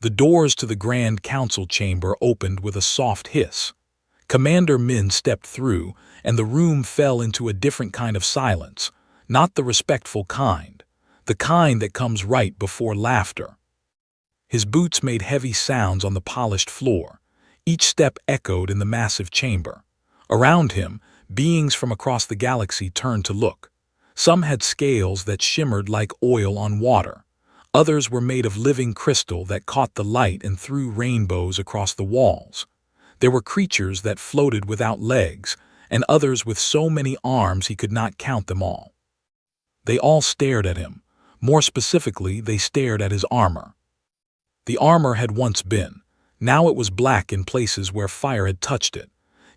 The doors to the Grand Council chamber opened with a soft hiss. Commander Min stepped through, and the room fell into a different kind of silence, not the respectful kind, the kind that comes right before laughter. His boots made heavy sounds on the polished floor. Each step echoed in the massive chamber. Around him, beings from across the galaxy turned to look. Some had scales that shimmered like oil on water. Others were made of living crystal that caught the light and threw rainbows across the walls. There were creatures that floated without legs, and others with so many arms he could not count them all. They all stared at him. More specifically, they stared at his armor. The armor had once been. Now it was black in places where fire had touched it.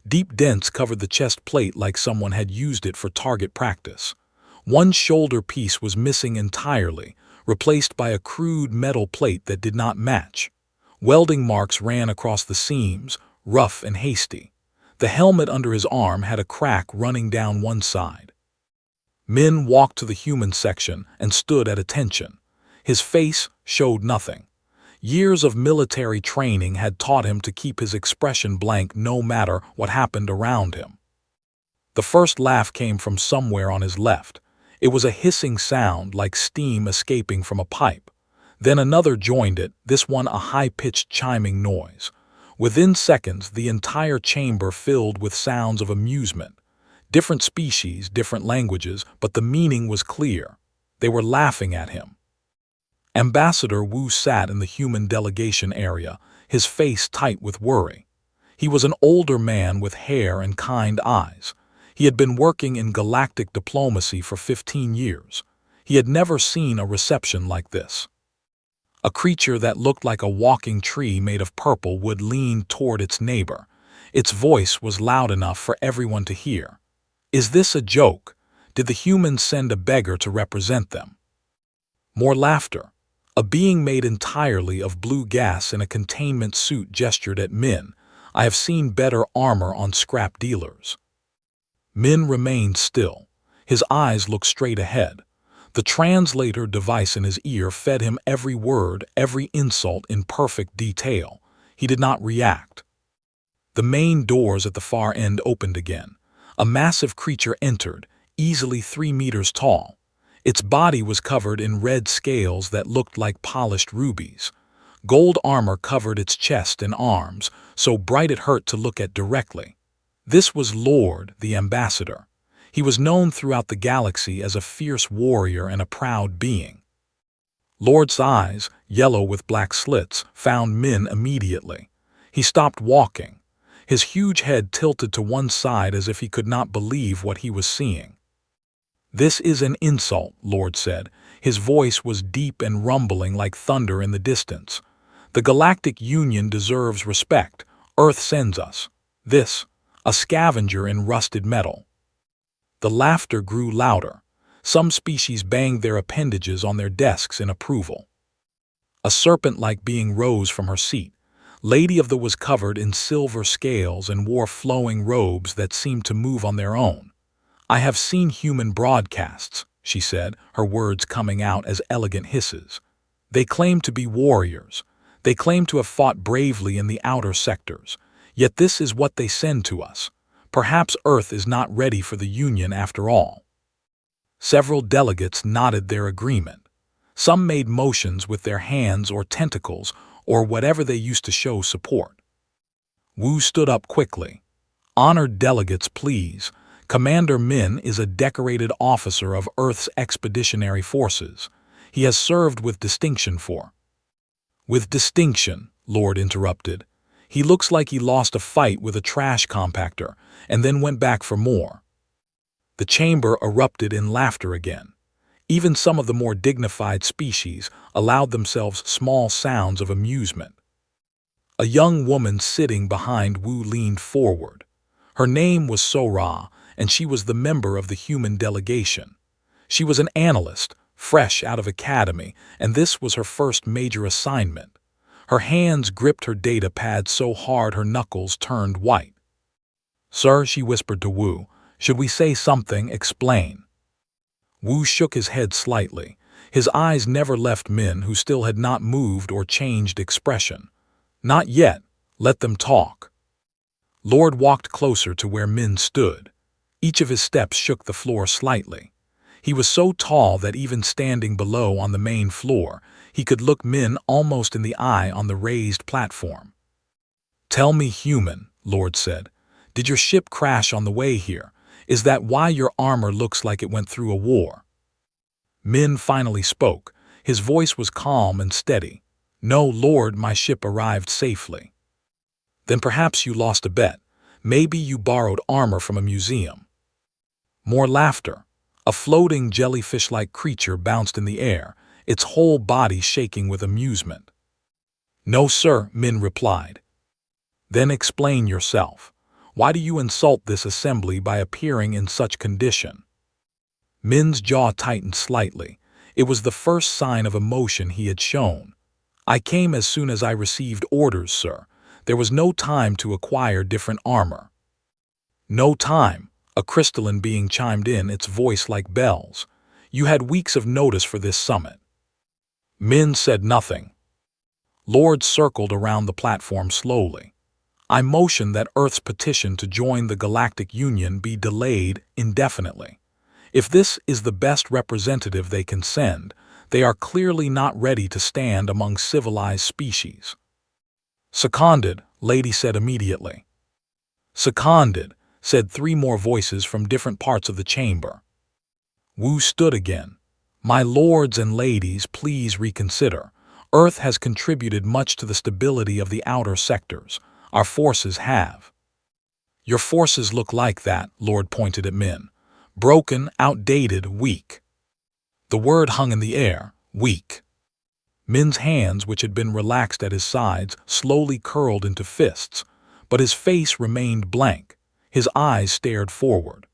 Deep dents covered the chest plate like someone had used it for target practice. One shoulder piece was missing entirely, replaced by a crude metal plate that did not match. Welding marks ran across the seams, rough and hasty. The helmet under his arm had a crack running down one side. Min walked to the human section and stood at attention. His face showed nothing. Years of military training had taught him to keep his expression blank no matter what happened around him. The first laugh came from somewhere on his left. It was a hissing sound like steam escaping from a pipe. Then another joined it, this one a high-pitched chiming noise. Within seconds, the entire chamber filled with sounds of amusement. Different species, different languages, but the meaning was clear. They were laughing at him. Ambassador Wu sat in the human delegation area, his face tight with worry. He was an older man with hair and kind eyes. He had been working in galactic diplomacy for 15 years. He had never seen a reception like this. A creature that looked like a walking tree made of purple would lean toward its neighbor. Its voice was loud enough for everyone to hear. Is this a joke? Did the humans send a beggar to represent them? More laughter. A being made entirely of blue gas in a containment suit gestured at Min. I have seen better armor on scrap dealers. Min remained still. His eyes looked straight ahead. The translator device in his ear fed him every word, every insult in perfect detail. He did not react. The main doors at the far end opened again. A massive creature entered, easily 3 meters tall. Its body was covered in red scales that looked like polished rubies. Gold armor covered its chest and arms, so bright it hurt to look at directly. This was Lord, the ambassador. He was known throughout the galaxy as a fierce warrior and a proud being. Lord's eyes, yellow with black slits, found Min immediately. He stopped walking. His huge head tilted to one side as if he could not believe what he was seeing. This is an insult, Lord said. His voice was deep and rumbling like thunder in the distance. The Galactic Union deserves respect. Earth sends us. This, a scavenger in rusted metal. The laughter grew louder. Some species banged their appendages on their desks in approval. A serpent-like being rose from her seat. Lady of the was covered in silver scales and wore flowing robes that seemed to move on their own. I have seen human broadcasts, she said, her words coming out as elegant hisses. They claim to be warriors. They claim to have fought bravely in the outer sectors. Yet this is what they send to us. Perhaps Earth is not ready for the Union after all. Several delegates nodded their agreement. Some made motions with their hands or tentacles or whatever they used to show support. Wu stood up quickly. Honored delegates, please. Commander Min is a decorated officer of Earth's expeditionary forces. He has served with distinction for... With distinction, Lord interrupted. He looks like he lost a fight with a trash compactor and then went back for more. The chamber erupted in laughter again. Even some of the more dignified species allowed themselves small sounds of amusement. A young woman sitting behind Wu leaned forward. Her name was Sora, and she was the member of the human delegation. She was an analyst, fresh out of academy, and this was her first major assignment. Her hands gripped her data pad so hard her knuckles turned white. Sir, she whispered to Wu, should we say something, explain? Wu shook his head slightly. His eyes never left Min, who still had not moved or changed expression. Not yet. Let them talk. Lord walked closer to where Min stood. Each of his steps shook the floor slightly. He was so tall that even standing below on the main floor, he could look Min almost in the eye on the raised platform. "Tell me, human," Lord said. "Did your ship crash on the way here? Is that why your armor looks like it went through a war?" Min finally spoke. His voice was calm and steady. "No, Lord, my ship arrived safely." "Then perhaps you lost a bet. Maybe you borrowed armor from a museum." More laughter. A floating jellyfish-like creature bounced in the air, its whole body shaking with amusement. "No, sir," Min replied. "Then explain yourself. Why do you insult this assembly by appearing in such condition?" Min's jaw tightened slightly. It was the first sign of emotion he had shown. "I came as soon as I received orders, sir. There was no time to acquire different armor." "No time," a crystalline being chimed in, its voice like bells. "You had weeks of notice for this summit." Min said nothing. Lord circled around the platform slowly. "I motion that Earth's petition to join the Galactic Union be delayed indefinitely. If this is the best representative they can send, they are clearly not ready to stand among civilized species." "Seconded," Lady said immediately. "Seconded," said three more voices from different parts of the chamber. Wu stood again. "My lords and ladies, please reconsider. Earth has contributed much to the stability of the outer sectors. Our forces have." "Your forces look like that," Lord pointed at Min. "Broken, outdated, weak." The word hung in the air. Weak. Min's hands, which had been relaxed at his sides, slowly curled into fists, but his face remained blank. His eyes stared forward.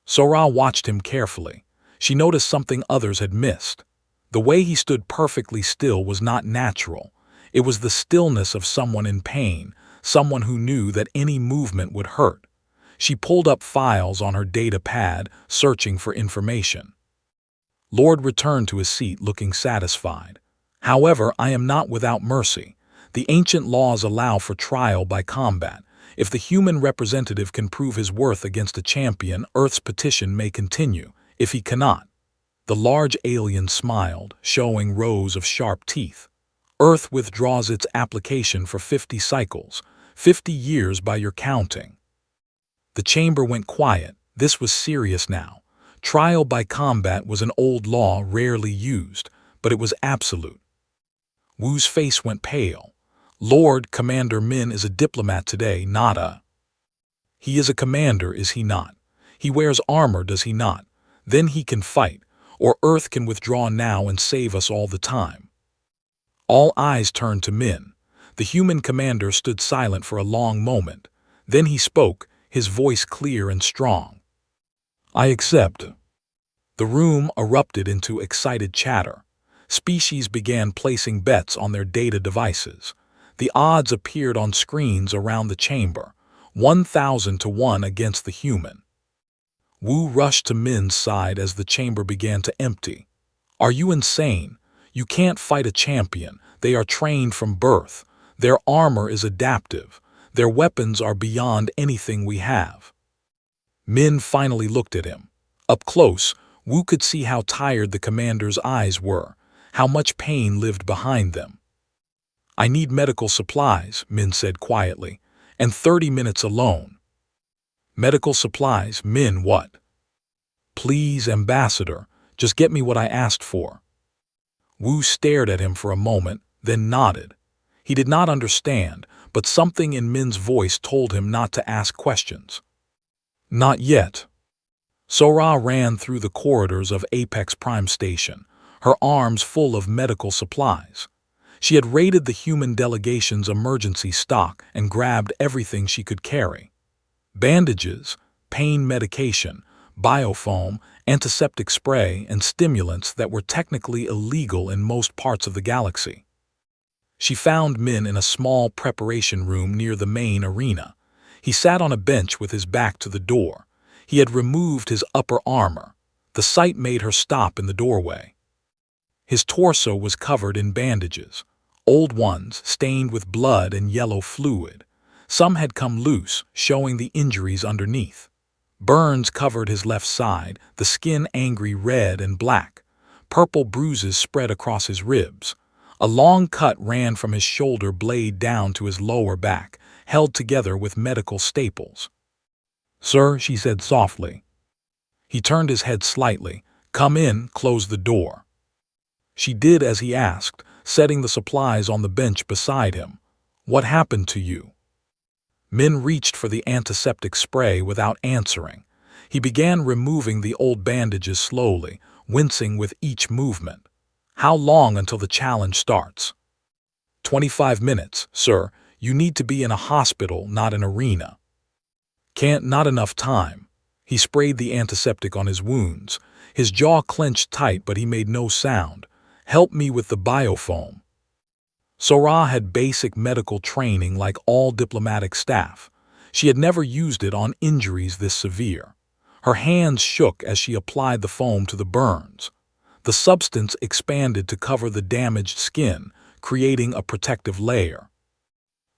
Sora watched him carefully. She noticed something others had missed. The way he stood perfectly still was not natural. It was the stillness of someone in pain, someone who knew that any movement would hurt. She pulled up files on her data pad, searching for information. Lord returned to his seat looking satisfied. "However, I am not without mercy. The ancient laws allow for trial by combat. If the human representative can prove his worth against a champion, Earth's petition may continue. If he cannot..." The large alien smiled, showing rows of sharp teeth. "Earth withdraws its application for 50 cycles, 50 years by your counting." The chamber went quiet. This was serious now. Trial by combat was an old law rarely used, but it was absolute. Wu's face went pale. "Lord, Commander Min is a diplomat today, not a..." "He is a commander, is he not? He wears armor, does he not? Then he can fight, or Earth can withdraw now and save us all the time." All eyes turned to Min. The human commander stood silent for a long moment. Then he spoke, his voice clear and strong. "I accept." The room erupted into excited chatter. Species began placing bets on their data devices. The odds appeared on screens around the chamber, 1,000 to 1 against the human. Wu rushed to Min's side as the chamber began to empty. "Are you insane? You can't fight a champion. They are trained from birth. Their armor is adaptive. Their weapons are beyond anything we have." Min finally looked at him. Up close, Wu could see how tired the commander's eyes were, how much pain lived behind them. "I need medical supplies," Min said quietly, "and 30 minutes alone." "Medical supplies, Min, what?" "Please, Ambassador, just get me what I asked for." Wu stared at him for a moment, then nodded. He did not understand, but something in Min's voice told him not to ask questions. "Not yet." Sora ran through the corridors of Apex Prime Station, her arms full of medical supplies. She had raided the human delegation's emergency stock and grabbed everything she could carry. Bandages, pain medication, biofoam, antiseptic spray, and stimulants that were technically illegal in most parts of the galaxy. She found Min in a small preparation room near the main arena. He sat on a bench with his back to the door. He had removed his upper armor. The sight made her stop in the doorway. His torso was covered in bandages, old ones stained with blood and yellow fluid. Some had come loose, showing the injuries underneath. Burns covered his left side, the skin angry red and black. Purple bruises spread across his ribs. A long cut ran from his shoulder blade down to his lower back, held together with medical staples. "Sir," she said softly. He turned his head slightly. "Come in, close the door." She did as he asked, setting the supplies on the bench beside him. "What happened to you?" Min reached for the antiseptic spray without answering. He began removing the old bandages slowly, wincing with each movement. "How long until the challenge starts?" 25 minutes, sir. You need to be in a hospital, not an arena." Not enough time." He sprayed the antiseptic on his wounds. His jaw clenched tight, but he made no sound. "Help me with the biofoam." Sora had basic medical training like all diplomatic staff. She had never used it on injuries this severe. Her hands shook as she applied the foam to the burns. The substance expanded to cover the damaged skin, creating a protective layer.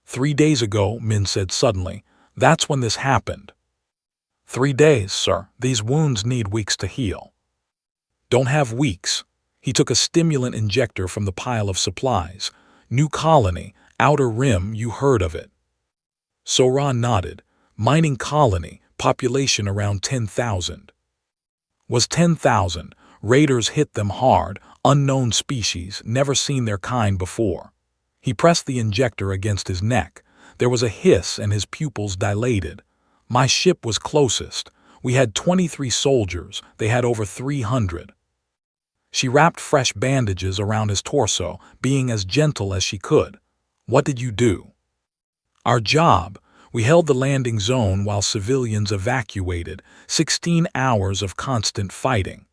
3 days ago, Min said suddenly. "That's when this happened." 3 days, sir. These wounds need weeks to heal." "Don't have weeks." He took a stimulant injector from the pile of supplies. "New colony, Outer Rim, you heard of it?" Sora nodded. "Mining colony, population around 10,000. Was 10,000. Raiders hit them hard, unknown species, never seen their kind before." He pressed the injector against his neck. There was a hiss and his pupils dilated. "My ship was closest. We had 23 soldiers, they had over 300. She wrapped fresh bandages around his torso, being as gentle as she could. "What did you do?" "Our job. We held the landing zone while civilians evacuated, 16 hours of constant fighting."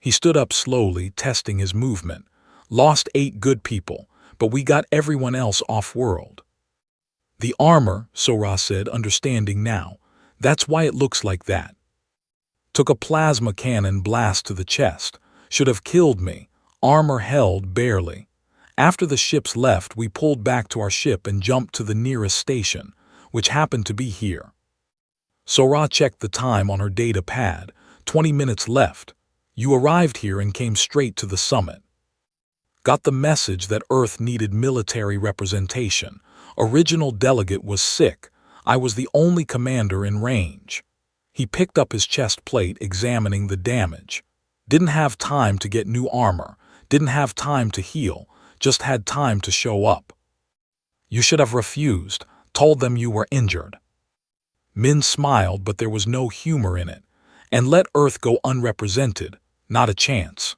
He stood up slowly, testing his movement. "Lost 8 good people, but we got everyone else off-world." "The armor," Sora said, understanding now. "That's why it looks like that." "Took a plasma cannon blast to the chest. Should have killed me. Armor held barely. After the ships left, we pulled back to our ship and jumped to the nearest station, which happened to be here." Sora checked the time on her data pad. 20 minutes left. "You arrived here and came straight to the summit." "Got the message that Earth needed military representation. Original delegate was sick. I was the only commander in range." He picked up his chest plate, examining the damage. "Didn't have time to get new armor. Didn't have time to heal. Just had time to show up." "You should have refused. Told them you were injured." Min smiled, but there was no humor in it. "And let Earth go unrepresented. Not a chance."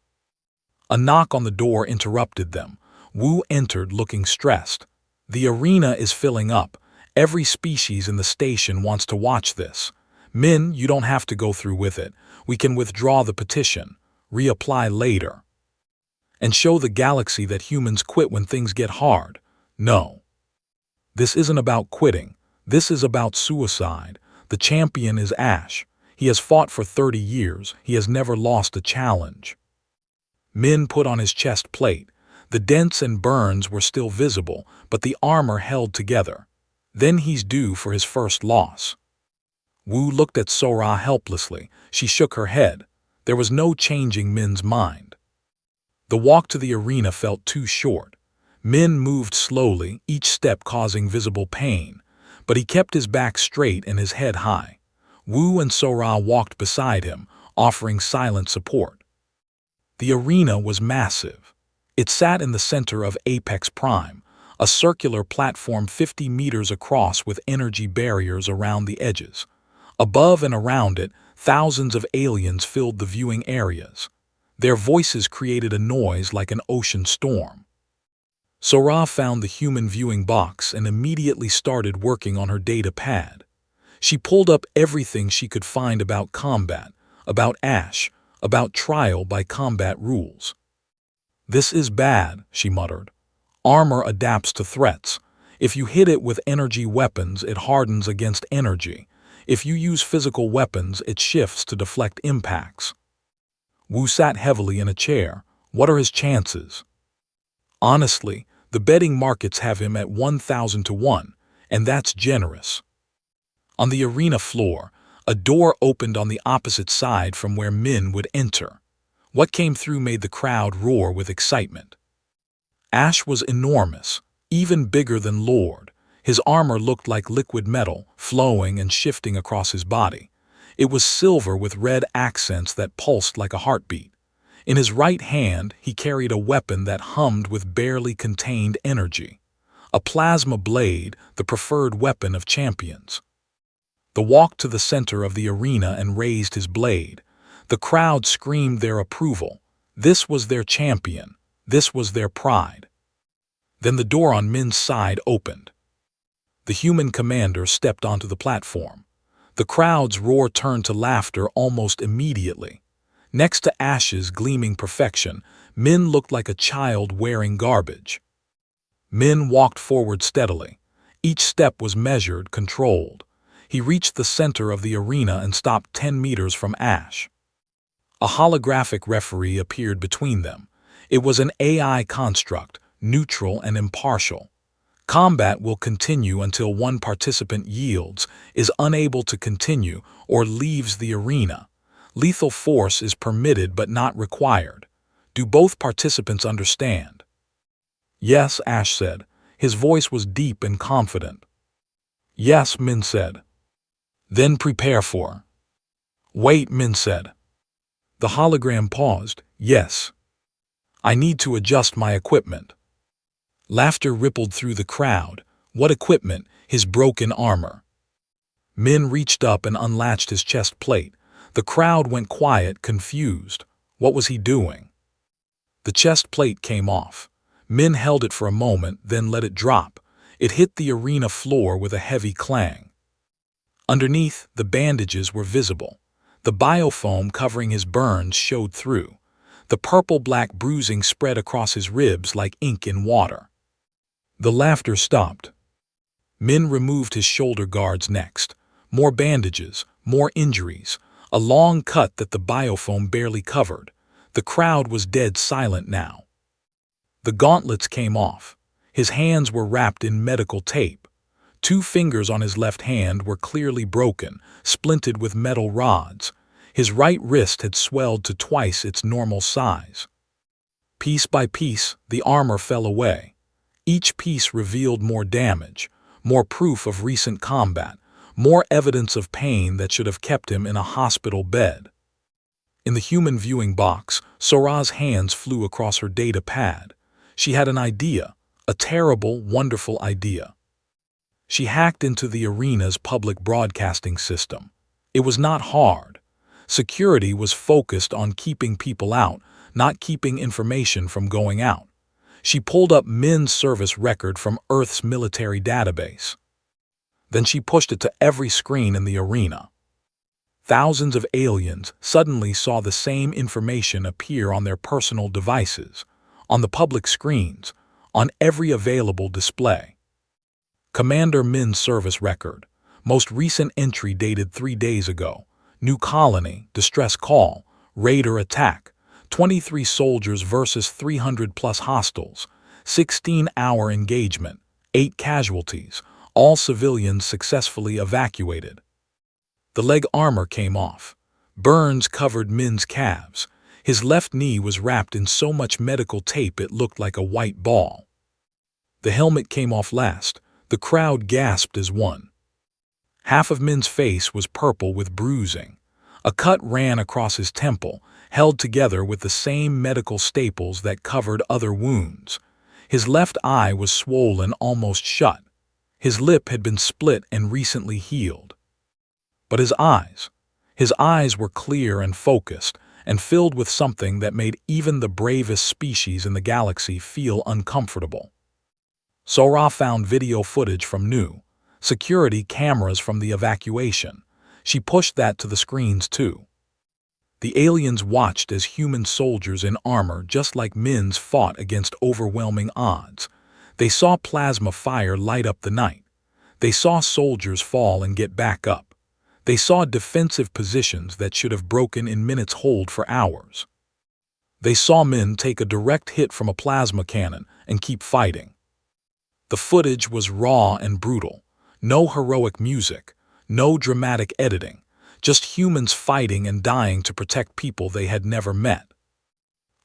A knock on the door interrupted them. Wu entered, looking stressed. "The arena is filling up. Every species in the station wants to watch this. Min, you don't have to go through with it. We can withdraw the petition. Reapply later. And show the galaxy that humans quit when things get hard." "No. This isn't about quitting. This is about suicide. The champion is Ash. He has fought for 30 years. He has never lost a challenge." Min put on his chest plate. The dents and burns were still visible, but the armor held together. "Then he's due for his first loss." Wu looked at Sora helplessly. She shook her head. There was no changing Min's mind. The walk to the arena felt too short. Min moved slowly, each step causing visible pain, but he kept his back straight and his head high. Wu and Sora walked beside him, offering silent support. The arena was massive. It sat in the center of Apex Prime, a circular platform 50 meters across with energy barriers around the edges. Above and around it, thousands of aliens filled the viewing areas. Their voices created a noise like an ocean storm. Sora found the human viewing box and immediately started working on her data pad. She pulled up everything she could find about combat, about Ash, about trial by combat rules. "This is bad," she muttered. "Armor adapts to threats. If you hit it with energy weapons, it hardens against energy. If you use physical weapons, it shifts to deflect impacts." Wu sat heavily in a chair. What are his chances? Honestly, the betting markets have him at 1,000 to 1, and that's generous. On the arena floor, a door opened on the opposite side from where Min would enter. What came through made the crowd roar with excitement. Ash was enormous, even bigger than Lord. His armor looked like liquid metal, flowing and shifting across his body. It was silver with red accents that pulsed like a heartbeat. In his right hand, he carried a weapon that hummed with barely contained energy. A plasma blade, the preferred weapon of champions. The walked to the center of the arena and raised his blade. The crowd screamed their approval. This was their champion. This was their pride. Then the door on Min's side opened. The human commander stepped onto the platform. The crowd's roar turned to laughter almost immediately. Next to Ash's gleaming perfection, Min looked like a child wearing garbage. Min walked forward steadily. Each step was measured, controlled. He reached the center of the arena and stopped 10 meters from Ash. A holographic referee appeared between them. It was an AI construct, neutral and impartial. Combat will continue until one participant yields, is unable to continue, or leaves the arena. Lethal force is permitted but not required. Do both participants understand? Yes, Ash said. His voice was deep and confident. Yes, Min said. Then prepare for. Wait, Min said. The hologram paused. Yes. I need to adjust my equipment. Laughter rippled through the crowd. What equipment? His broken armor. Min reached up and unlatched his chest plate. The crowd went quiet, confused. What was he doing? The chest plate came off. Min held it for a moment, then let it drop. It hit the arena floor with a heavy clang. Underneath, the bandages were visible. The biofoam covering his burns showed through. The purple-black bruising spread across his ribs like ink in water. The laughter stopped. Min removed his shoulder guards next. More bandages, more injuries. A long cut that the biofoam barely covered. The crowd was dead silent now. The gauntlets came off. His hands were wrapped in medical tape. 2 fingers on his left hand were clearly broken, splinted with metal rods. His right wrist had swelled to twice its normal size. Piece by piece, the armor fell away. Each piece revealed more damage, more proof of recent combat, more evidence of pain that should have kept him in a hospital bed. In the human viewing box, Sora's hands flew across her data pad. She had an idea, a terrible, wonderful idea. She hacked into the arena's public broadcasting system. It was not hard. Security was focused on keeping people out, not keeping information from going out. She pulled up Min's service record from Earth's military database. Then she pushed it to every screen in the arena. Thousands of aliens suddenly saw the same information appear on their personal devices, on the public screens, on every available display. Commander Min's service record. Most recent entry dated 3 days ago. New colony, distress call, raider attack. 23 soldiers versus 300+ hostiles. 16-hour engagement. 8 casualties. All civilians successfully evacuated. The leg armor came off. Burns covered Min's calves. His left knee was wrapped in so much medical tape it looked like a white ball. The helmet came off last. The crowd gasped as one. Half of Min's face was purple with bruising. A cut ran across his temple, held together with the same medical staples that covered other wounds. His left eye was swollen almost shut. His lip had been split and recently healed. But his eyes were clear and focused, and filled with something that made even the bravest species in the galaxy feel uncomfortable. Sora found video footage from new security cameras from the evacuation. She pushed that to the screens too. The aliens watched as human soldiers in armor just like Min's fought against overwhelming odds. They saw plasma fire light up the night. They saw soldiers fall and get back up. They saw defensive positions that should have broken in minutes hold for hours. They saw Min take a direct hit from a plasma cannon and keep fighting. The footage was raw and brutal. No heroic music, no dramatic editing, just humans fighting and dying to protect people they had never met.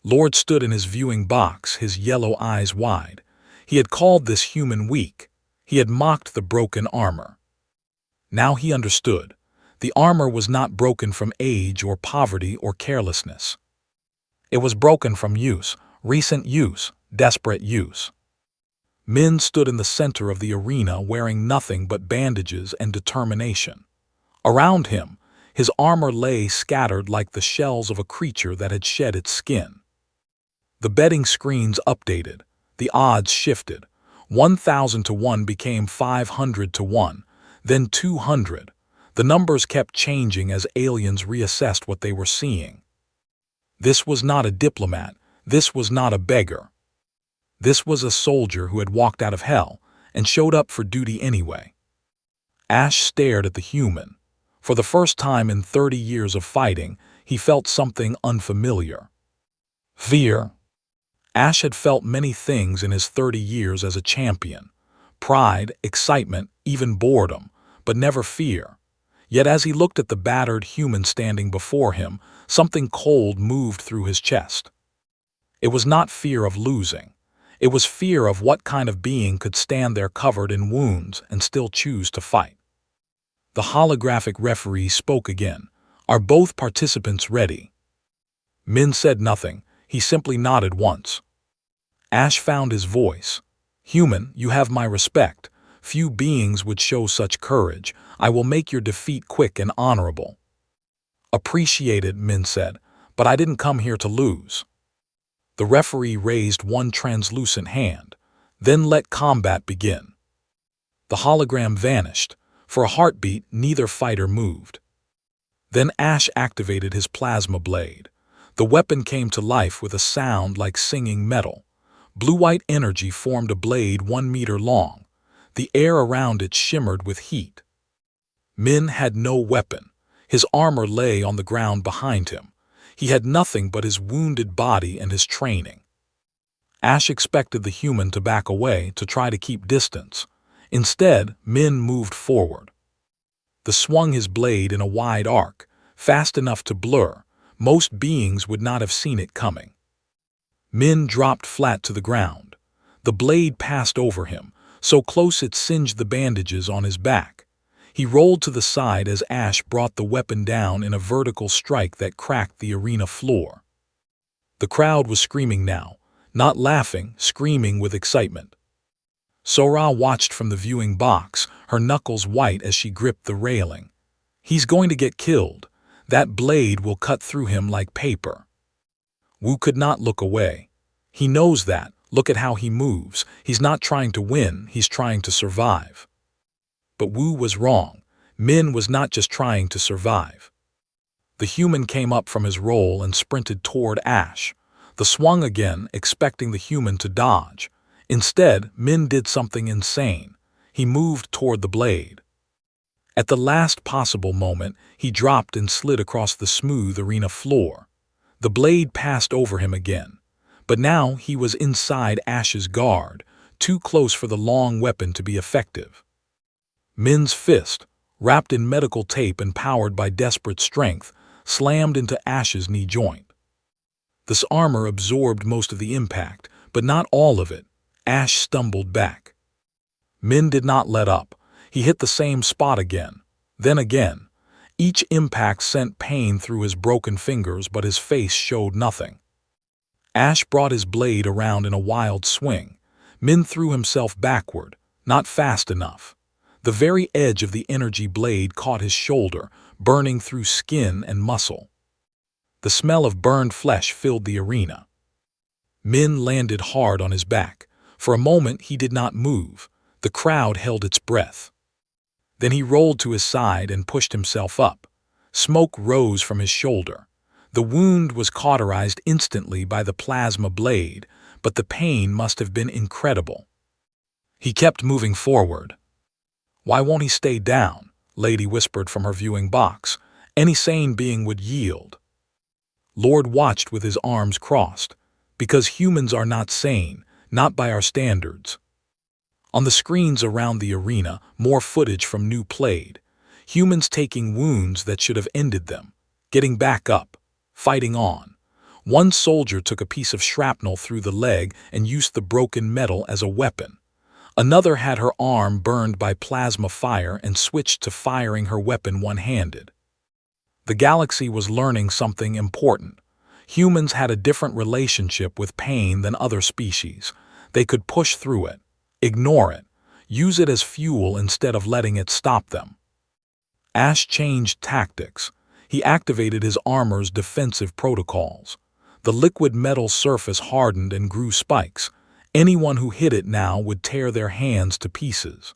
Lord stood in his viewing box, his yellow eyes wide. He had called this human weak. He had mocked the broken armor. Now he understood. The armor was not broken from age or poverty or carelessness. It was broken from use, recent use, desperate use. Min stood in the center of the arena wearing nothing but bandages and determination. Around him, his armor lay scattered like the shells of a creature that had shed its skin. The betting screens updated. The odds shifted. 1,000 to 1 became 500 to 1, then 200. The numbers kept changing as aliens reassessed what they were seeing. This was not a diplomat. This was not a beggar. This was a soldier who had walked out of hell and showed up for duty anyway. Ash stared at the human. For the first time in 30 years of fighting, he felt something unfamiliar. Fear. Ash had felt many things in his 30 years as a champion. Pride, excitement, even boredom, but never fear. Yet as he looked at the battered human standing before him, something cold moved through his chest. It was not fear of losing. It was fear of what kind of being could stand there covered in wounds and still choose to fight. The holographic referee spoke again. Are both participants ready? Min said nothing. He simply nodded once. Ash found his voice. Human, you have my respect. Few beings would show such courage. I will make your defeat quick and honorable. Appreciated, Min said, but I didn't come here to lose. The referee raised one translucent hand. Then let combat begin. The hologram vanished. For a heartbeat, neither fighter moved. Then Ash activated his plasma blade. The weapon came to life with a sound like singing metal. Blue-white energy formed a blade 1 meter long. The air around it shimmered with heat. Min had no weapon. His armor lay on the ground behind him. He had nothing but his wounded body and his training. Ash expected the human to back away, to try to keep distance. Instead, Min moved forward. The swung his blade in a wide arc, fast enough to blur. Most beings would not have seen it coming. Min dropped flat to the ground. The blade passed over him, so close it singed the bandages on his back. He rolled to the side as Ash brought the weapon down in a vertical strike that cracked the arena floor. The crowd was screaming now, not laughing, screaming with excitement. Sora watched from the viewing box, her knuckles white as she gripped the railing. He's going to get killed. That blade will cut through him like paper. Wu could not look away. He knows that. Look at how he moves. He's not trying to win, he's trying to survive. But Wu was wrong. Min was not just trying to survive. The human came up from his roll and sprinted toward Ash. The swung again, expecting the human to dodge. Instead, Min did something insane. He moved toward the blade. At the last possible moment, he dropped and slid across the smooth arena floor. The blade passed over him again. But now he was inside Ash's guard, too close for the long weapon to be effective. Min's fist, wrapped in medical tape and powered by desperate strength, slammed into Ash's knee joint. This armor absorbed most of the impact, but not all of it. Ash stumbled back. Min did not let up. He hit the same spot again, then again. Each impact sent pain through his broken fingers, but his face showed nothing. Ash brought his blade around in a wild swing. Min threw himself backward, not fast enough. The very edge of the energy blade caught his shoulder, burning through skin and muscle. The smell of burned flesh filled the arena. Min landed hard on his back. For a moment he did not move. The crowd held its breath. Then he rolled to his side and pushed himself up. Smoke rose from his shoulder. The wound was cauterized instantly by the plasma blade, but the pain must have been incredible. He kept moving forward. "Why won't he stay down?" Lady whispered from her viewing box. "Any sane being would yield." Lord watched with his arms crossed, because humans are not sane, not by our standards. On the screens around the arena, more footage from New played. Humans taking wounds that should have ended them, getting back up, fighting on. One soldier took a piece of shrapnel through the leg and used the broken metal as a weapon. Another had her arm burned by plasma fire and switched to firing her weapon one-handed. The galaxy was learning something important. Humans had a different relationship with pain than other species. They could push through it, ignore it, use it as fuel instead of letting it stop them. Ash changed tactics. He activated his armor's defensive protocols. The liquid metal surface hardened and grew spikes. Anyone who hit it now would tear their hands to pieces.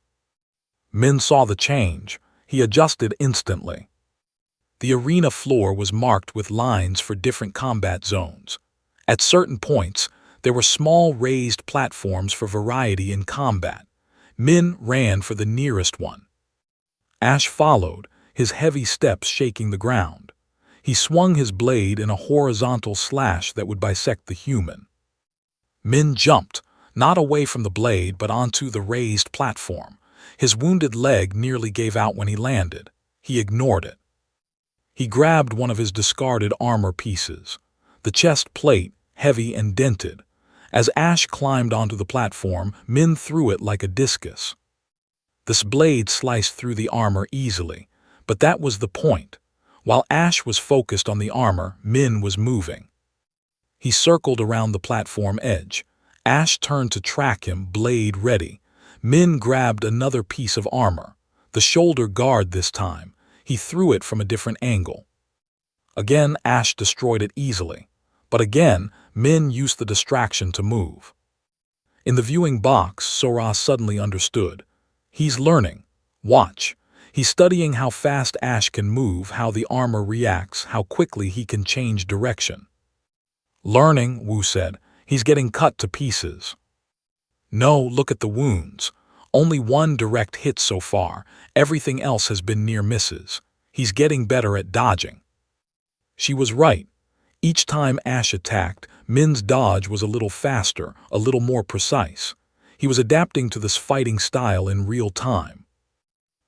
Min saw the change. He adjusted instantly. The arena floor was marked with lines for different combat zones. At certain points, there were small raised platforms for variety in combat. Min ran for the nearest one. Ash followed, his heavy steps shaking the ground. He swung his blade in a horizontal slash that would bisect the human. Min jumped, not away from the blade but onto the raised platform. His wounded leg nearly gave out when he landed. He ignored it. He grabbed one of his discarded armor pieces. The chest plate, heavy and dented. As Ash climbed onto the platform, Min threw it like a discus. This blade sliced through the armor easily, but that was the point. While Ash was focused on the armor, Min was moving. He circled around the platform edge. Ash turned to track him, blade ready. Min grabbed another piece of armor, the shoulder guard this time. He threw it from a different angle. Again, Ash destroyed it easily. But again, Min used the distraction to move. In the viewing box, Sora suddenly understood. He's learning. Watch. He's studying how fast Ash can move, how the armor reacts, how quickly he can change direction. Learning, Wu said. He's getting cut to pieces. No, look at the wounds. Only one direct hit so far. Everything else has been near misses. He's getting better at dodging. She was right. Each time Ash attacked, Min's dodge was a little faster, a little more precise. He was adapting to this fighting style in real time.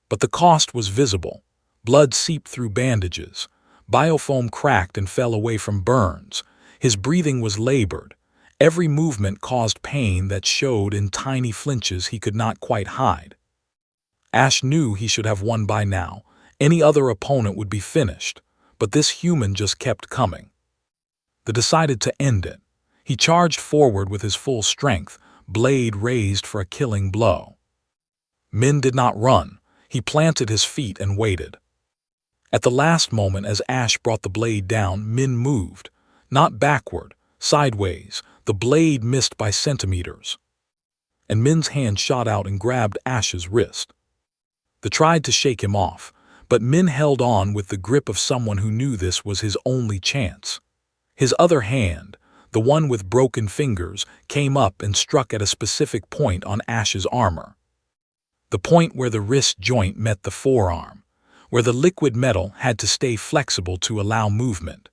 But the cost was visible. Blood seeped through bandages. Biofoam cracked and fell away from burns. His breathing was labored. Every movement caused pain that showed in tiny flinches he could not quite hide. Ash knew he should have won by now. Any other opponent would be finished. But this human just kept coming. They decided to end it. He charged forward with his full strength, blade raised for a killing blow. Min did not run. He planted his feet and waited. At the last moment, as Ash brought the blade down, Min moved. Not backward, sideways. The blade missed by centimeters. And Min's hand shot out and grabbed Ash's wrist. They tried to shake him off, but Min held on with the grip of someone who knew this was his only chance. His other hand, the one with broken fingers, came up and struck at a specific point on Ash's armor. The point where the wrist joint met the forearm, where the liquid metal had to stay flexible to allow movement.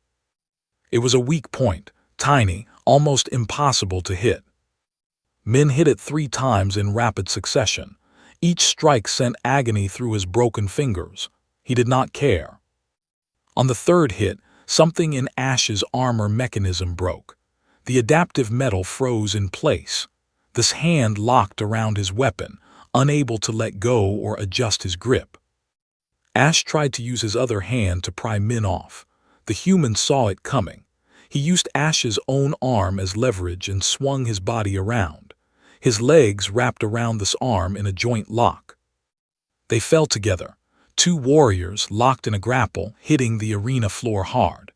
It was a weak point, tiny, almost impossible to hit. Min hit it 3 times in rapid succession. Each strike sent agony through his broken fingers. He did not care. On the third hit, something in Ash's armor mechanism broke. The adaptive metal froze in place. This hand locked around his weapon, unable to let go or adjust his grip. Ash tried to use his other hand to pry Min off. The human saw it coming. He used Ash's own arm as leverage and swung his body around. His legs wrapped around this arm in a joint lock. They fell together. 2 warriors locked in a grapple, hitting the arena floor hard.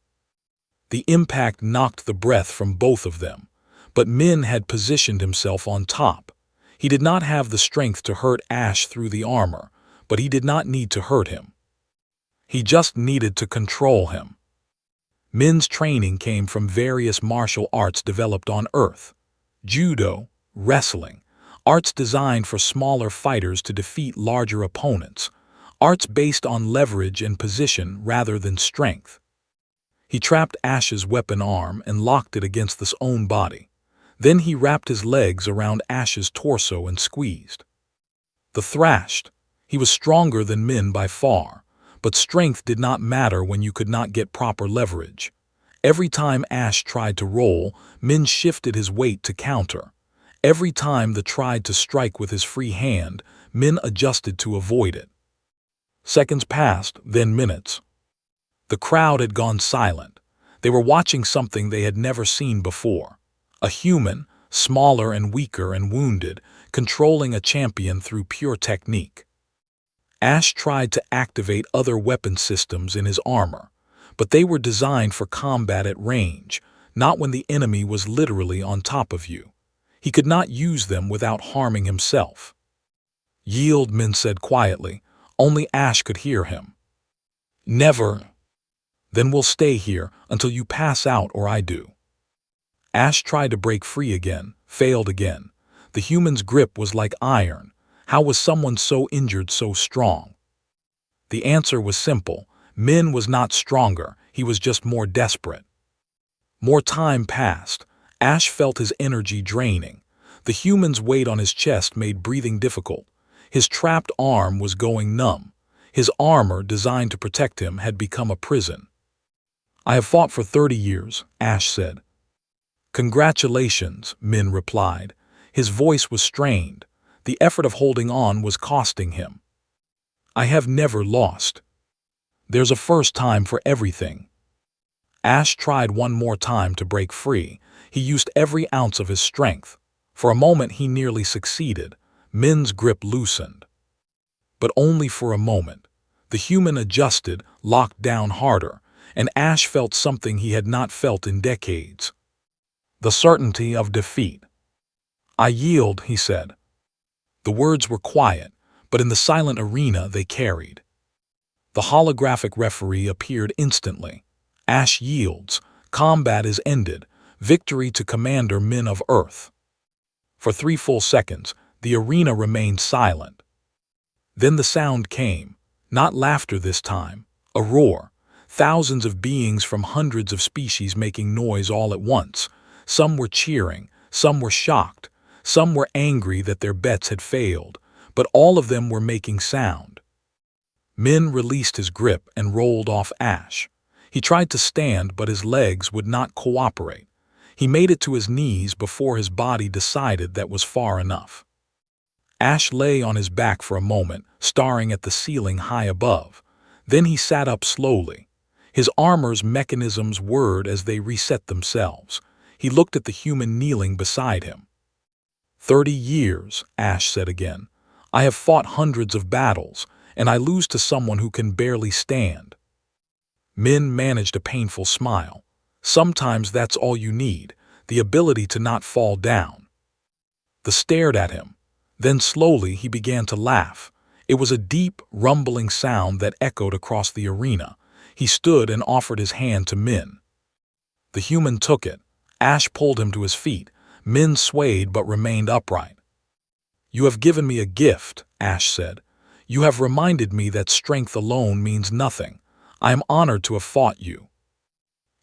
The impact knocked the breath from both of them, but Min had positioned himself on top. He did not have the strength to hurt Ash through the armor, but he did not need to hurt him. He just needed to control him. Min's training came from various martial arts developed on Earth. Judo, wrestling, arts designed for smaller fighters to defeat larger opponents, arts based on leverage and position rather than strength. He trapped Ash's weapon arm and locked it against his own body. Then he wrapped his legs around Ash's torso and squeezed. The thrashed. He was stronger than Min by far, but strength did not matter when you could not get proper leverage. Every time Ash tried to roll, Min shifted his weight to counter. Every time the tried to strike with his free hand, Min adjusted to avoid it. Seconds passed, then minutes. The crowd had gone silent. They were watching something they had never seen before. A human, smaller and weaker and wounded, controlling a champion through pure technique. Ash tried to activate other weapon systems in his armor, but they were designed for combat at range, not when the enemy was literally on top of you. He could not use them without harming himself. "Yield," Min said quietly. Only Ash could hear him. "Never." "Then we'll stay here until you pass out or I do." Ash tried to break free again, failed again. The human's grip was like iron. How was someone so injured so strong? The answer was simple. Min was not stronger, he was just more desperate. More time passed. Ash felt his energy draining. The human's weight on his chest made breathing difficult. His trapped arm was going numb. His armor, designed to protect him, had become a prison. "I have fought for 30 years, Ash said. "Congratulations," Min replied. His voice was strained. The effort of holding on was costing him. "I have never lost. There's a first time for everything." Ash tried one more time to break free. He used every ounce of his strength. For a moment he nearly succeeded. Min's grip loosened. But only for a moment. The human adjusted, locked down harder, and Ash felt something he had not felt in decades. The certainty of defeat. "I yield," he said. The words were quiet, but in the silent arena they carried. The holographic referee appeared instantly. "Ash yields. Combat is ended. Victory to Commander Min of Earth." For 3 full seconds, the arena remained silent. Then the sound came. Not laughter this time. A roar. Thousands of beings from hundreds of species making noise all at once. Some were cheering, some were shocked, some were angry that their bets had failed, but all of them were making sound. Min released his grip and rolled off Ash. He tried to stand, but his legs would not cooperate. He made it to his knees before his body decided that was far enough. Ash lay on his back for a moment, staring at the ceiling high above. Then he sat up slowly. His armor's mechanisms whirred as they reset themselves. He looked at the human kneeling beside him. 30 years, Ash said again. "I have fought hundreds of battles, and I lose to someone who can barely stand." Min managed a painful smile. Sometimes that's all you need, the ability to not fall down. They stared at him. Then slowly he began to laugh. It was a deep, rumbling sound that echoed across the arena. He stood and offered his hand to Min. The human took it. Ash pulled him to his feet. Min swayed but remained upright. "You have given me a gift," Ash said. "You have reminded me that strength alone means nothing. I am honored to have fought you."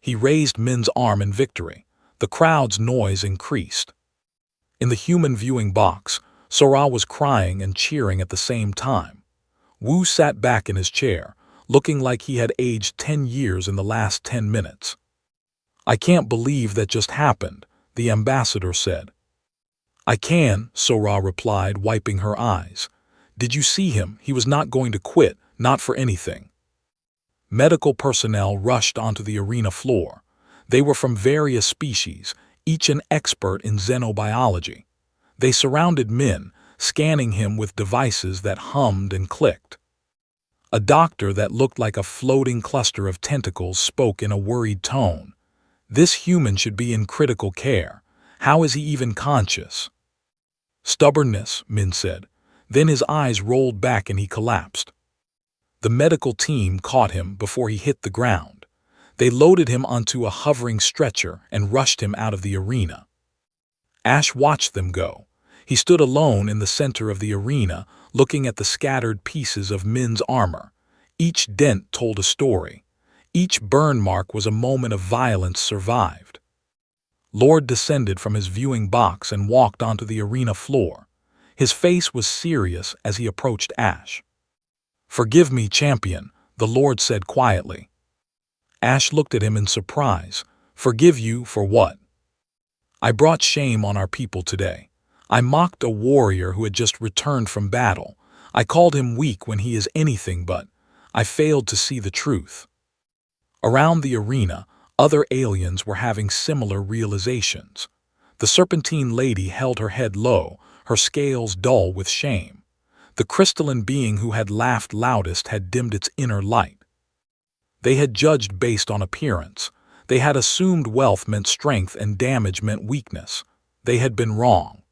He raised Min's arm in victory. The crowd's noise increased. In the human viewing box, Sora was crying and cheering at the same time. Wu sat back in his chair, looking like he had aged 10 years in the last 10 minutes. "I can't believe that just happened," the ambassador said. "I can," Sora replied, wiping her eyes. "Did you see him? He was not going to quit, not for anything." Medical personnel rushed onto the arena floor. They were from various species, each an expert in xenobiology. They surrounded Min, scanning him with devices that hummed and clicked. A doctor that looked like a floating cluster of tentacles spoke in a worried tone. "This human should be in critical care. How is he even conscious?" "Stubbornness," Min said. Then his eyes rolled back and he collapsed. The medical team caught him before he hit the ground. They loaded him onto a hovering stretcher and rushed him out of the arena. Ash watched them go. He stood alone in the center of the arena, looking at the scattered pieces of Min's armor. Each dent told a story. Each burn mark was a moment of violence survived. Lord descended from his viewing box and walked onto the arena floor. His face was serious as he approached Ash. "Forgive me, champion," the Lord said quietly. Ash looked at him in surprise. "Forgive you for what?" "I brought shame on our people today. I mocked a warrior who had just returned from battle. I called him weak when he is anything but. I failed to see the truth." Around the arena, other aliens were having similar realizations. The Serpentine Lady held her head low, her scales dull with shame. The crystalline being who had laughed loudest had dimmed its inner light. They had judged based on appearance. They had assumed wealth meant strength and damage meant weakness. They had been wrong.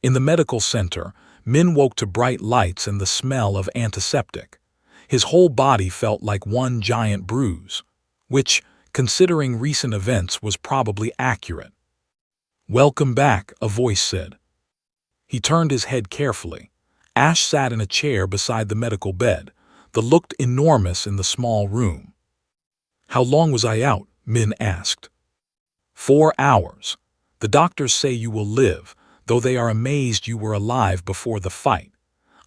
In the medical center, Min woke to bright lights and the smell of antiseptic. His whole body felt like one giant bruise, which, considering recent events, was probably accurate. "Welcome back," a voice said. He turned his head carefully. Ash sat in a chair beside the medical bed. The looked enormous in the small room. "How long was I out?" Min asked. 4 hours. The doctors say you will live, though they are amazed you were alive before the fight.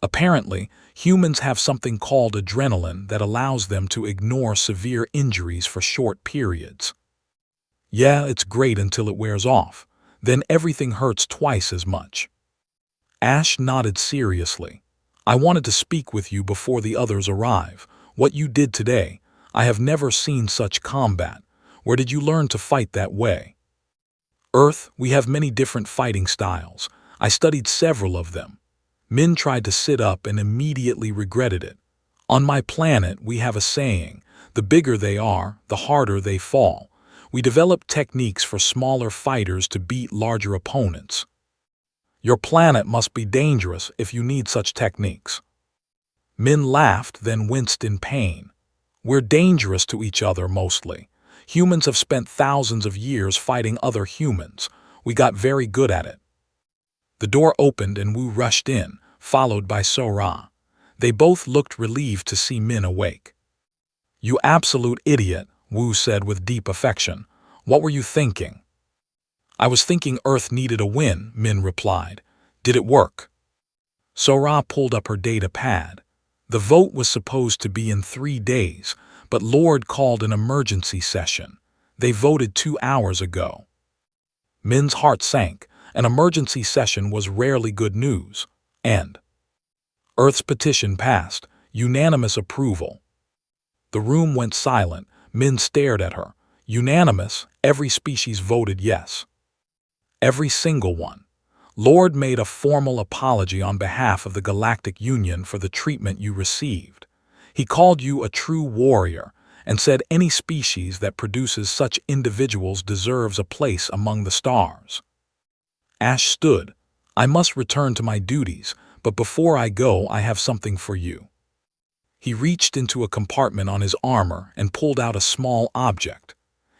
Apparently, humans have something called adrenaline that allows them to ignore severe injuries for short periods. Yeah, it's great until it wears off. Then everything hurts twice as much. Ash nodded seriously. "I wanted to speak with you before the others arrive. What you did today, I have never seen such combat. Where did you learn to fight that way?" "Earth, we have many different fighting styles. I studied several of them." Min tried to sit up and immediately regretted it. "On my planet, we have a saying, the bigger they are, the harder they fall. We develop techniques for smaller fighters to beat larger opponents." "Your planet must be dangerous if you need such techniques." Min laughed, then winced in pain. "We're dangerous to each other mostly. Humans have spent thousands of years fighting other humans. We got very good at it." The door opened and Wu rushed in, followed by Sora. They both looked relieved to see Min awake. "You absolute idiot," Wu said with deep affection. "What were you thinking?" "I was thinking Earth needed a win," Min replied. "Did it work?" Sora pulled up her data pad. The vote was supposed to be in 3 days, but Lord called an emergency session. They voted 2 hours ago. Min's heart sank. An emergency session was rarely good news. And Earth's petition passed, unanimous approval. The room went silent. Min stared at her. Unanimous, every species voted yes. Every single one. Lord made a formal apology on behalf of the Galactic Union for the treatment you received. He called you a true warrior and said any species that produces such individuals deserves a place among the stars. Ash stood. "I must return to my duties, but before I go, I have something for you." He reached into a compartment on his armor and pulled out a small object.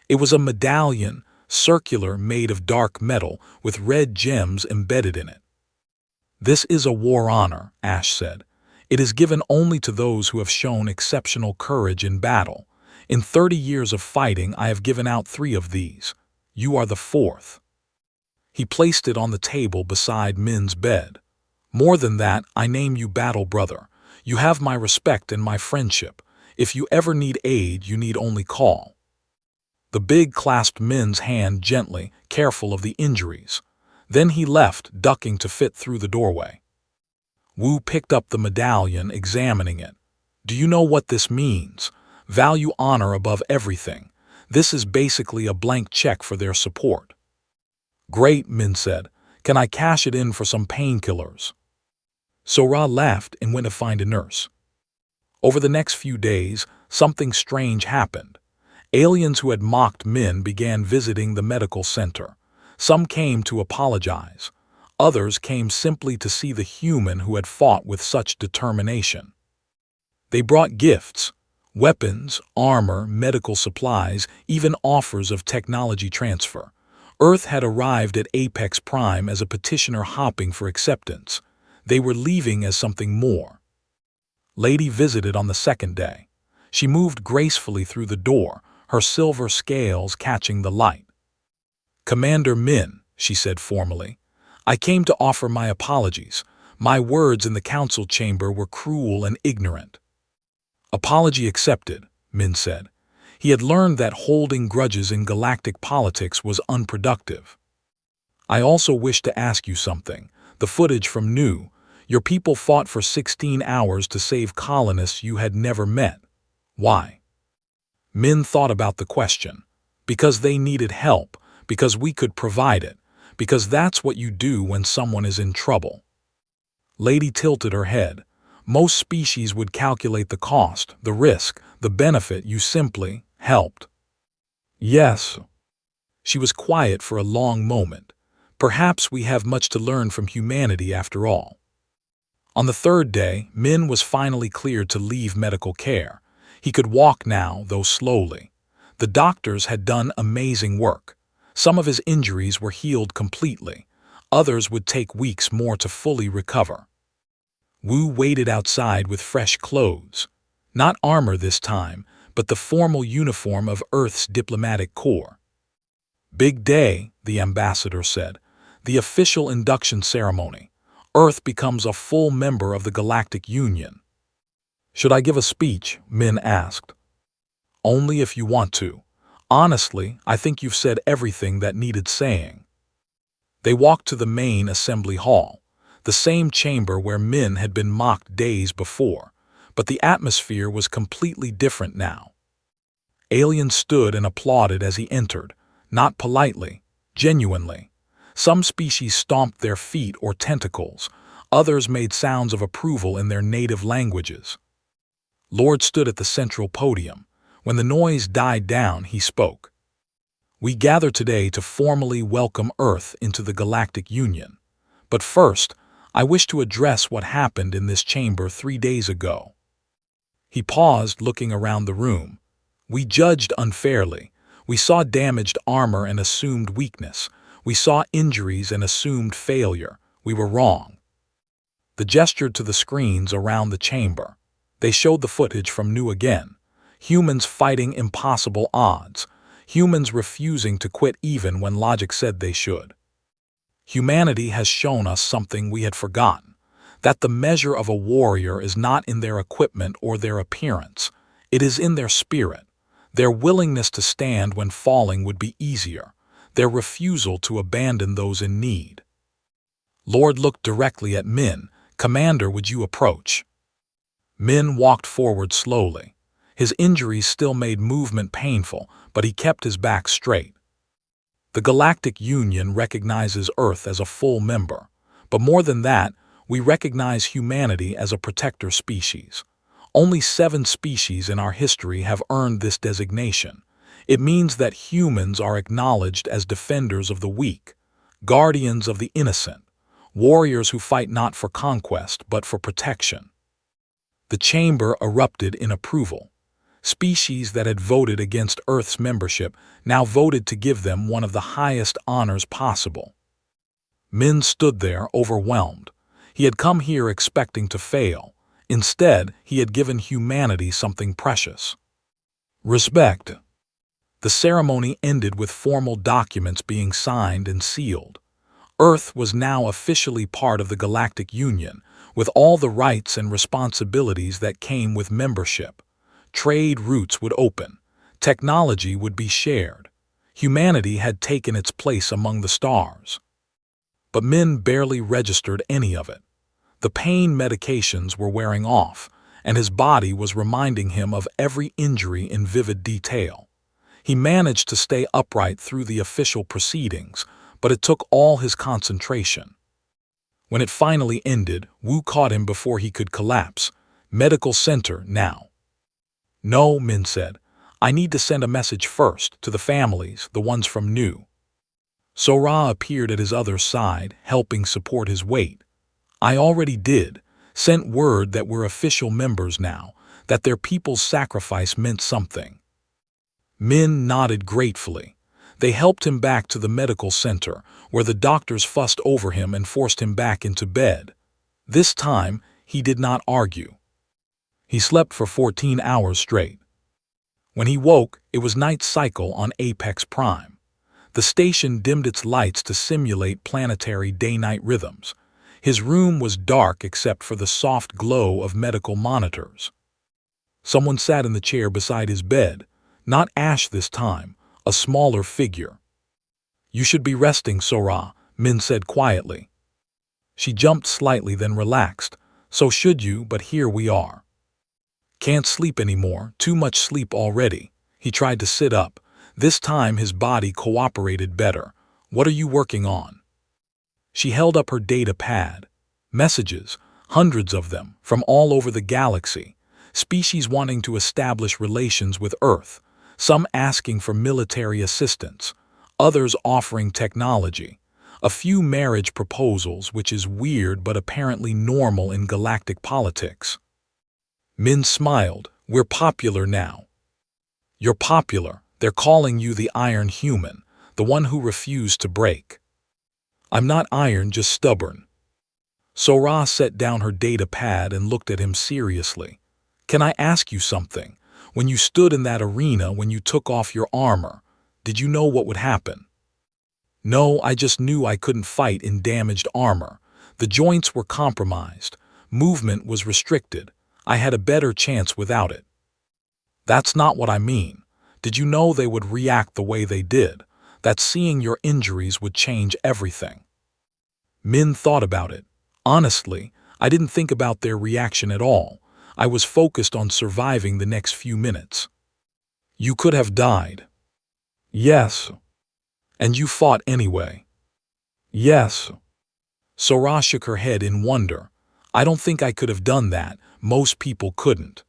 It was a medallion, circular, made of dark metal, with red gems embedded in it. "This is a war honor," Ash said. "It is given only to those who have shown exceptional courage in battle. In 30 years of fighting, I have given out 3 of these. You are the 4th. He placed it on the table beside Min's bed. "More than that, I name you Battle Brother. You have my respect and my friendship. If you ever need aid, you need only call." The big clasped Min's hand gently, careful of the injuries. Then he left, ducking to fit through the doorway. Wu picked up the medallion, examining it. "Do you know what this means? Value honor above everything. This is basically a blank check for their support." "Great," Min said. "Can I cash it in for some painkillers?" Sora laughed and went to find a nurse. Over the next few days, something strange happened. Aliens who had mocked Min began visiting the medical center. Some came to apologize. Others came simply to see the human who had fought with such determination. They brought gifts, weapons, armor, medical supplies, even offers of technology transfer. Earth had arrived at Apex Prime as a petitioner hopping for acceptance. They were leaving as something more. Lady visited on the 2nd day. She moved gracefully through the door, her silver scales catching the light. "Commander Min," she said formally, "I came to offer my apologies. My words in the council chamber were cruel and ignorant." "Apology accepted," Min said. He had learned that holding grudges in galactic politics was unproductive. "I also wish to ask you something. The footage from New. Your people fought for 16 hours to save colonists you had never met. Why?" Min thought about the question. Because they needed help, because we could provide it, because that's what you do when someone is in trouble. Lady tilted her head. Most species would calculate the cost, the risk, the benefit. You simply helped. Yes. She was quiet for a long moment. Perhaps we have much to learn from humanity after all. On the third day, Min was finally cleared to leave medical care. He could walk now, though slowly. The doctors had done amazing work. Some of his injuries were healed completely. Others would take weeks more to fully recover. Wu waited outside with fresh clothes. Not armor this time, but the formal uniform of Earth's diplomatic corps. "Big day," the ambassador said. "The official induction ceremony. Earth becomes a full member of the Galactic Union." "Should I give a speech?" Min asked. "Only if you want to. Honestly, I think you've said everything that needed saying." They walked to the main assembly hall, the same chamber where Min had been mocked days before, but the atmosphere was completely different now. Aliens stood and applauded as he entered, not politely, genuinely. Some species stomped their feet or tentacles, others made sounds of approval in their native languages. Lord stood at the central podium. When the noise died down, he spoke. "We gather today to formally welcome Earth into the Galactic Union. But first, I wish to address what happened in this chamber 3 days ago." He paused, looking around the room. "We judged unfairly. We saw damaged armor and assumed weakness. We saw injuries and assumed failure. We were wrong." The gestured to the screens around the chamber. They showed the footage from New again. Humans fighting impossible odds. Humans refusing to quit even when logic said they should. Humanity has shown us something we had forgotten, that the measure of a warrior is not in their equipment or their appearance. It is in their spirit, their willingness to stand when falling would be easier, their refusal to abandon those in need. Lord looked directly at Min. "Commander, would you approach?" Min walked forward slowly. His injuries still made movement painful, but he kept his back straight. "The Galactic Union recognizes Earth as a full member. But more than that, we recognize humanity as a protector species. Only 7 species in our history have earned this designation. It means that humans are acknowledged as defenders of the weak, guardians of the innocent, warriors who fight not for conquest but for protection." The chamber erupted in approval. Species that had voted against Earth's membership now voted to give them one of the highest honors possible. Min stood there, overwhelmed. He had come here expecting to fail. Instead, he had given humanity something precious. Respect. The ceremony ended with formal documents being signed and sealed. Earth was now officially part of the Galactic Union, with all the rights and responsibilities that came with membership. Trade routes would open. Technology would be shared. Humanity had taken its place among the stars. But Min barely registered any of it. The pain medications were wearing off, and his body was reminding him of every injury in vivid detail. He managed to stay upright through the official proceedings, but it took all his concentration. When it finally ended, Wu caught him before he could collapse. "Medical center now." "No," Min said. "I need to send a message first, to the families, the ones from New." Sora appeared at his other side, helping support his weight. "I already did. Sent word that we're official members now, that their people's sacrifice meant something." Min nodded gratefully. They helped him back to the medical center, where the doctors fussed over him and forced him back into bed. This time, he did not argue. He slept for 14 hours straight. When he woke, it was night cycle on Apex Prime. The station dimmed its lights to simulate planetary day-night rhythms. His room was dark except for the soft glow of medical monitors. Someone sat in the chair beside his bed, not Ash this time, a smaller figure. "You should be resting, Sora," Min said quietly. She jumped slightly, then relaxed. "So should you, but here we are." "Can't sleep anymore, too much sleep already." He tried to sit up. This time his body cooperated better. "What are you working on?" She held up her data pad. Messages, hundreds of them, from all over the galaxy. Species wanting to establish relations with Earth, some asking for military assistance, others offering technology. A few marriage proposals, which is weird but apparently normal in galactic politics. Min smiled. "We're popular now." "You're popular. They're calling you the Iron Human, the one who refused to break." "I'm not iron, just stubborn." Sora set down her data pad and looked at him seriously. "Can I ask you something? When you stood in that arena, when you took off your armor, did you know what would happen?" "No, I just knew I couldn't fight in damaged armor. The joints were compromised. Movement was restricted. I had a better chance without it." "That's not what I mean. Did you know they would react the way they did? That seeing your injuries would change everything?" Min thought about it. "Honestly, I didn't think about their reaction at all. I was focused on surviving the next few minutes." "You could have died." "Yes." "And you fought anyway." "Yes." Sora shook her head in wonder. "I don't think I could have done that. Most people couldn't."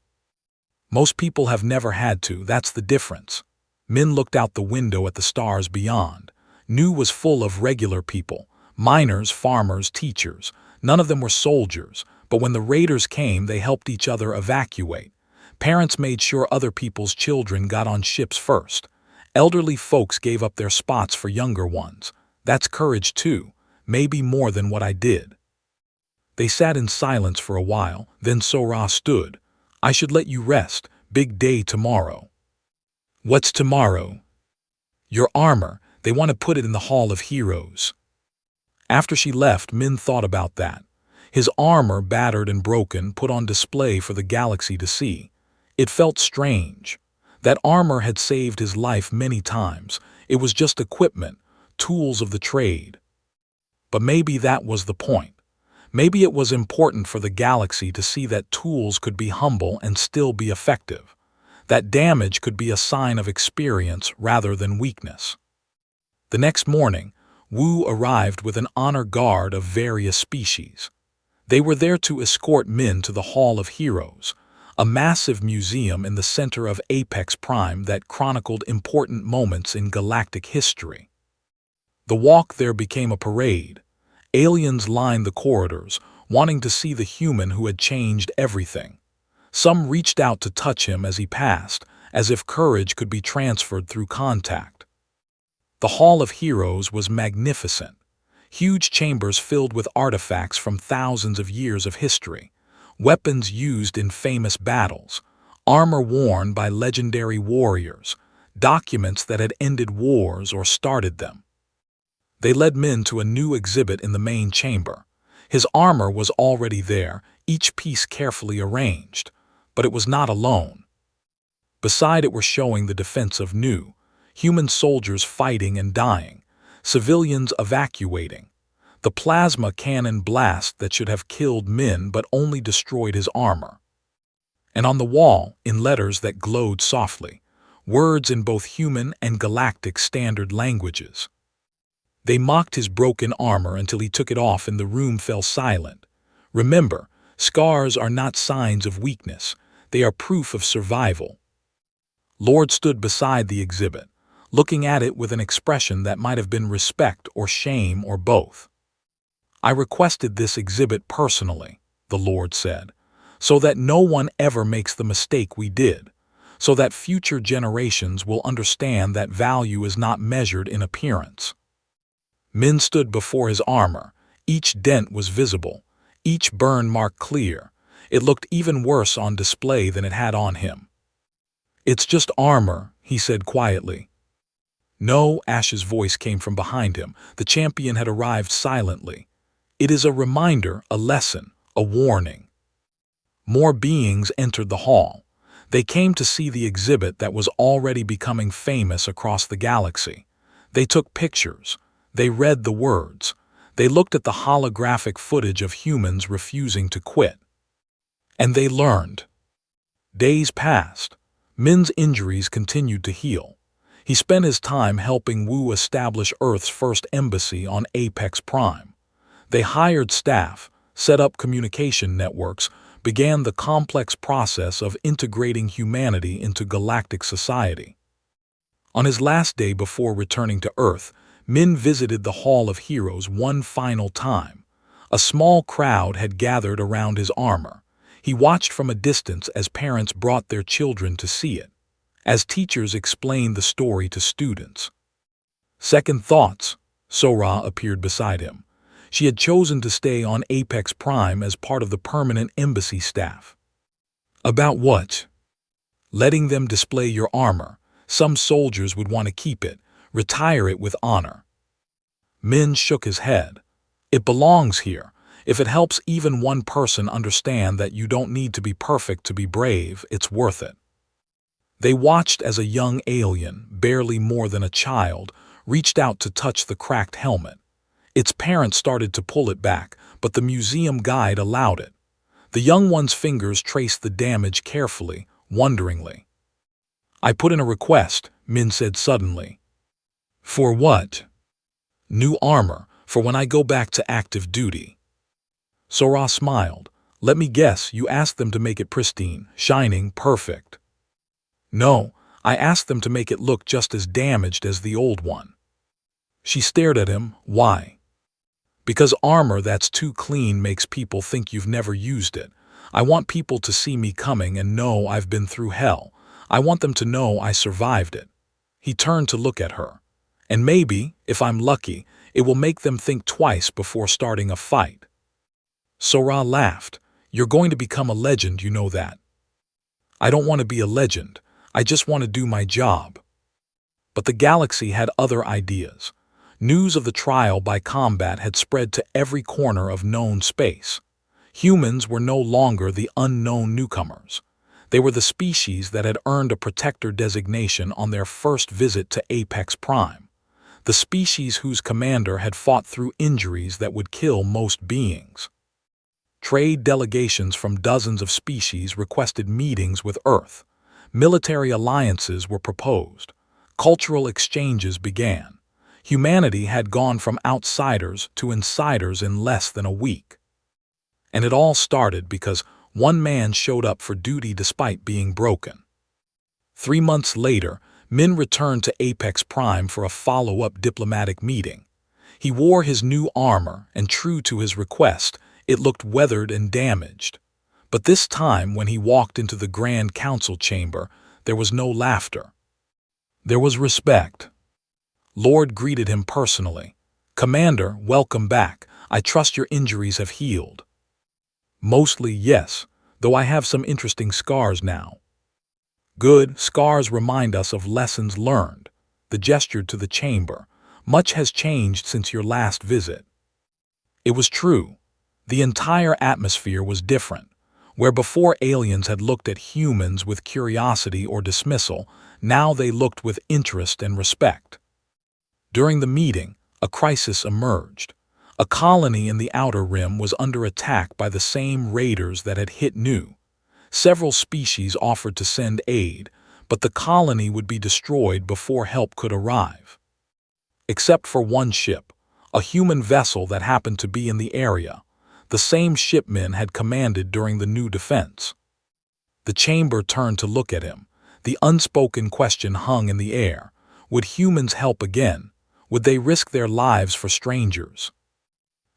"Most people have never had to, that's the difference." Min looked out the window at the stars beyond. Nu was full of regular people, miners, farmers, teachers. None of them were soldiers, but when the raiders came, they helped each other evacuate. Parents made sure other people's children got on ships first. Elderly folks gave up their spots for younger ones. That's courage too, maybe more than what I did. They sat in silence for a while, then Sora stood. "I should let you rest. Big day tomorrow." "What's tomorrow?" "Your armor. They want to put it in the Hall of Heroes." After she left, Min thought about that. His armor, battered and broken, put on display for the galaxy to see. It felt strange. That armor had saved his life many times. It was just equipment, tools of the trade. But maybe that was the point. Maybe it was important for the galaxy to see that tools could be humble and still be effective. That damage could be a sign of experience rather than weakness. The next morning, Wu arrived with an honor guard of various species. They were there to escort Min to the Hall of Heroes, a massive museum in the center of Apex Prime that chronicled important moments in galactic history. The walk there became a parade. Aliens lined the corridors, wanting to see the human who had changed everything. Some reached out to touch him as he passed, as if courage could be transferred through contact. The Hall of Heroes was magnificent. Huge chambers filled with artifacts from thousands of years of history, weapons used in famous battles, armor worn by legendary warriors, documents that had ended wars or started them. They led Min to a new exhibit in the main chamber. His armor was already there, each piece carefully arranged, but it was not alone. Beside it were showing the defense of Nu, human soldiers fighting and dying, civilians evacuating, the plasma cannon blast that should have killed Min but only destroyed his armor. And on the wall, in letters that glowed softly, words in both human and galactic standard languages. They mocked his broken armor until he took it off and the room fell silent. "Remember, scars are not signs of weakness. They are proof of survival." Lord stood beside the exhibit, looking at it with an expression that might have been respect or shame or both. "I requested this exhibit personally," the Lord said, "so that no one ever makes the mistake we did, so that future generations will understand that value is not measured in appearance." Min stood before his armor. Each dent was visible, each burn mark clear. It looked even worse on display than it had on him. "It's just armor," he said quietly. "No," Ash's voice came from behind him. The champion had arrived silently. "It is a reminder, a lesson, a warning." More beings entered the hall. They came to see the exhibit that was already becoming famous across the galaxy. They took pictures. They read the words. They looked at the holographic footage of humans refusing to quit. And they learned. Days passed. Min's injuries continued to heal. He spent his time helping Wu establish Earth's first embassy on Apex Prime. They hired staff, set up communication networks, began the complex process of integrating humanity into galactic society. On his last day before returning to Earth, Min visited the Hall of Heroes one final time. A small crowd had gathered around his armor. He watched from a distance as parents brought their children to see it, as teachers explained the story to students. Second thoughts. Sora appeared beside him. She had chosen to stay on Apex Prime as part of the permanent embassy staff. About what? Letting them display your armor. Some soldiers would want to keep it, retire it with honor. Min shook his head. It belongs here. If it helps even one person understand that you don't need to be perfect to be brave, it's worth it. They watched as a young alien, barely more than a child, reached out to touch the cracked helmet. Its parents started to pull it back, but the museum guide allowed it. The young one's fingers traced the damage carefully, wonderingly. "I put in a request," Min said suddenly. "For what?" "New armor, for when I go back to active duty." Sora smiled. "Let me guess, you asked them to make it pristine, shining, perfect." "No, I asked them to make it look just as damaged as the old one." She stared at him. "Why?" "Because armor that's too clean makes people think you've never used it. I want people to see me coming and know I've been through hell. I want them to know I survived it." He turned to look at her. "And maybe, if I'm lucky, it will make them think twice before starting a fight." Sora laughed. "You're going to become a legend, you know that." "I don't want to be a legend. I just want to do my job." But the galaxy had other ideas. News of the trial by combat had spread to every corner of known space. Humans were no longer the unknown newcomers. They were the species that had earned a protector designation on their first visit to Apex Prime. The species whose commander had fought through injuries that would kill most beings. Trade delegations from dozens of species requested meetings with Earth. Military alliances were proposed. Cultural exchanges began. Humanity had gone from outsiders to insiders in less than a week. And it all started because one man showed up for duty despite being broken. 3 months later, Min returned to Apex Prime for a follow-up diplomatic meeting. He wore his new armor, and true to his request, it looked weathered and damaged. But this time, when he walked into the Grand Council chamber, there was no laughter. There was respect. Lord greeted him personally. "Commander, welcome back. I trust your injuries have healed." "Mostly, yes, though I have some interesting scars now." "Good, scars remind us of lessons learned." The gesture to the chamber. "Much has changed since your last visit." It was true. The entire atmosphere was different. Where before aliens had looked at humans with curiosity or dismissal, now they looked with interest and respect. During the meeting, a crisis emerged. A colony in the Outer Rim was under attack by the same raiders that had hit New. Several species offered to send aid, but the colony would be destroyed before help could arrive. Except for one ship, a human vessel that happened to be in the area, the same shipmen had commanded during the New defense. The chamber turned to look at him. The unspoken question hung in the air. Would humans help again? Would they risk their lives for strangers?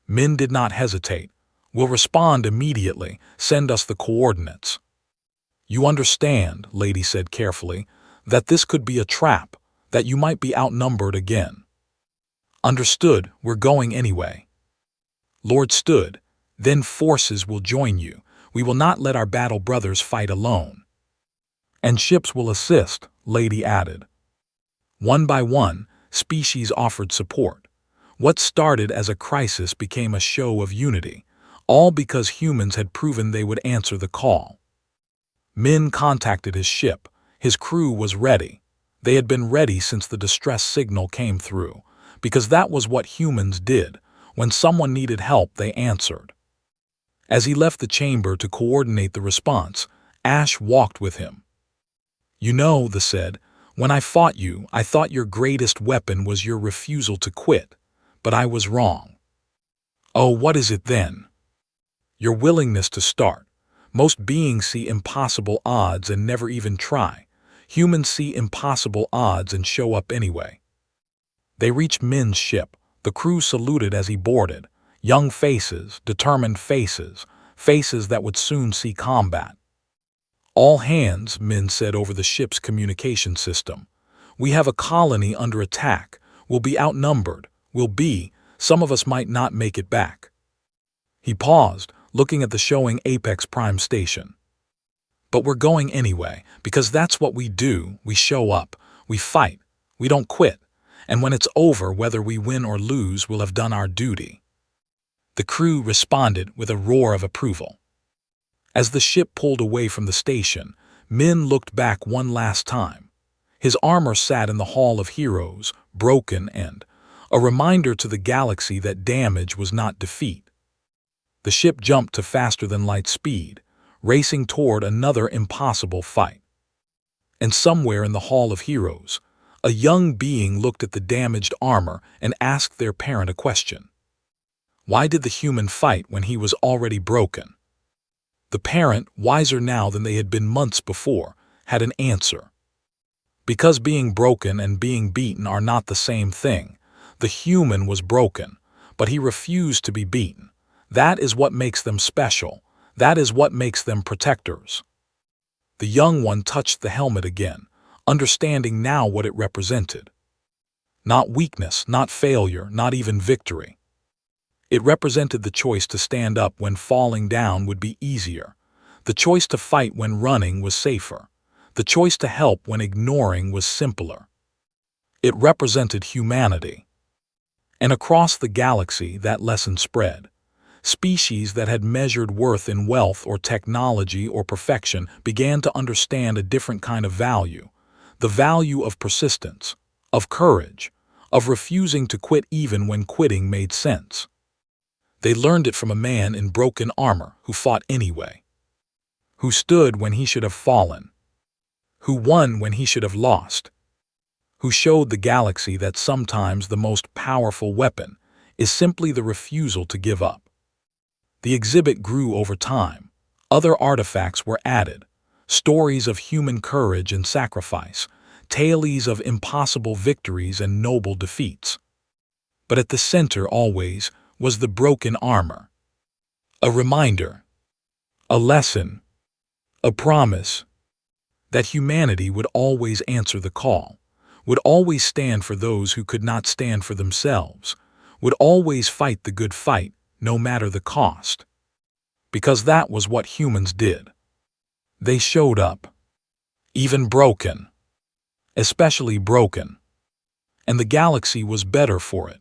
Min did not hesitate. "We'll respond immediately. Send us the coordinates." "You understand," Lady said carefully, "that this could be a trap, that you might be outnumbered again." "Understood, we're going anyway." Lord stood. "Then forces will join you. We will not let our battle brothers fight alone. And ships will assist, Lady added. One by one, species offered support. What started as a crisis became a show of unity, all because humans had proven they would answer the call. Min contacted his ship. His crew was ready. They had been ready since the distress signal came through, because that was what humans did. When someone needed help, they answered. As he left the chamber to coordinate the response, Ash walked with him. You know, they said, when I fought you, I thought your greatest weapon was your refusal to quit, but I was wrong. Oh, what is it then? Your willingness to start. Most beings see impossible odds and never even try. Humans see impossible odds and show up anyway. They reached Min's ship. The crew saluted as he boarded. Young faces, determined faces, faces that would soon see combat. All hands, Min said over the ship's communication system. We have a colony under attack. We'll be outnumbered. Some of us might not make it back. He paused, looking at the showing Apex Prime station. But we're going anyway, because that's what we do. We show up. We fight. We don't quit. And when it's over, whether we win or lose, we'll have done our duty. The crew responded with a roar of approval. As the ship pulled away from the station, Min looked back one last time. His armor sat in the Hall of Heroes, broken and a reminder to the galaxy that damage was not defeat. The ship jumped to faster-than-light speed, racing toward another impossible fight. And somewhere in the Hall of Heroes, a young being looked at the damaged armor and asked their parent a question. Why did the human fight when he was already broken? The parent, wiser now than they had been months before, had an answer. Because being broken and being beaten are not the same thing. The human was broken, but he refused to be beaten. That is what makes them special. That is what makes them protectors. The young one touched the helmet again, understanding now what it represented. Not weakness, not failure, not even victory. It represented the choice to stand up when falling down would be easier, the choice to fight when running was safer, the choice to help when ignoring was simpler. It represented humanity. And across the galaxy that lesson spread. Species that had measured worth in wealth or technology or perfection began to understand a different kind of value, the value of persistence, of courage, of refusing to quit even when quitting made sense. They learned it from a man in broken armor who fought anyway, who stood when he should have fallen, who won when he should have lost, who showed the galaxy that sometimes the most powerful weapon is simply the refusal to give up. The exhibit grew over time. Other artifacts were added, stories of human courage and sacrifice, tales of impossible victories and noble defeats. But at the center always was the broken armor. A reminder, a lesson, a promise that humanity would always answer the call, would always stand for those who could not stand for themselves, would always fight the good fight, no matter the cost. Because that was what humans did. They showed up. Even broken. Especially broken. And the galaxy was better for it.